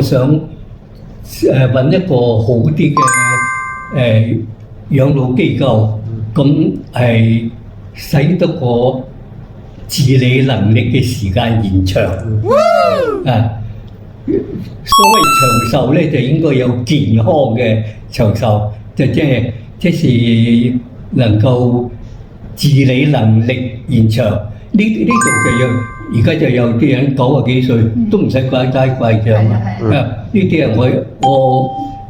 想揾一個好啲嘅養老機構，咁係使得個自理能力嘅時間延長。所謂長壽咧，就應該有健康嘅長壽，就即是能夠自理能力延長。呢度就有，而家就有啲人90幾歲都唔使拐帶拐杖啊！呢啲係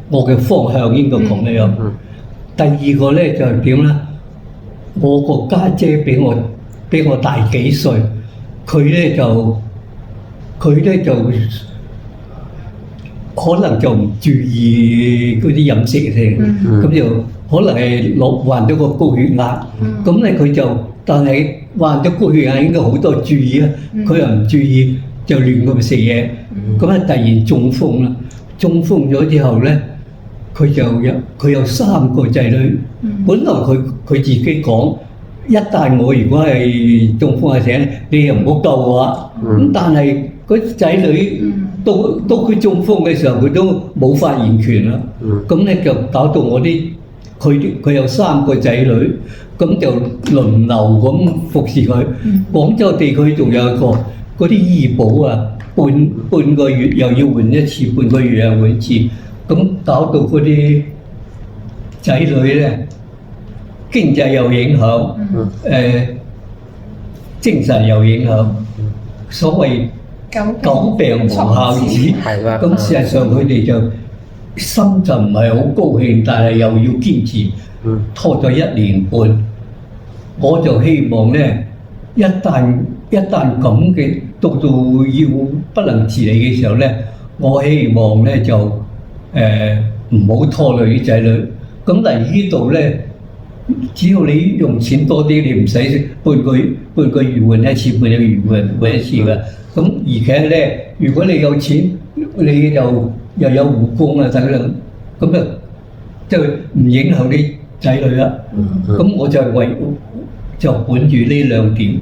我嘅方向應該咁樣。第二個咧就係點咧？我個家姐比我大幾歲，佢咧就可能就唔注意嗰啲飲食嘅，咁就可能係患咗個高血壓，咁咧佢就，但係患咗高血壓應該好多注意啊，佢又唔注意就亂咁食嘢，咁咧突然中風啦，中風咗之後咧，佢有3個仔女，本來佢自己講，一旦我如果係中風嘅時，你又唔好救我啊，咁但係嗰啲仔女。到佢中風嘅時候，佢都冇發言權啦。咁咧就搞到佢有3個仔女，咁就輪流咁服侍佢。廣州地區仲有一個嗰啲醫保啊，半個月又要換一次，半個月又換一次，咁搞到嗰啲仔女咧經濟有影響，精神有影響，所謂久病無孝子，咁事實上佢哋就心就唔係好高興，但係又要堅持，拖咗1年半。我就希望咧，一旦咁嘅到要不能自理嘅時候咧，我希望咧就唔好拖累啲仔女。咁嚟呢度咧，只要你用錢多啲，你唔使半個月換一次，半個月換一次㗎。咁而且咧，如果你有錢，你又有護工啊等等，咁就唔影響啲仔女啦。咁我就本住呢2點。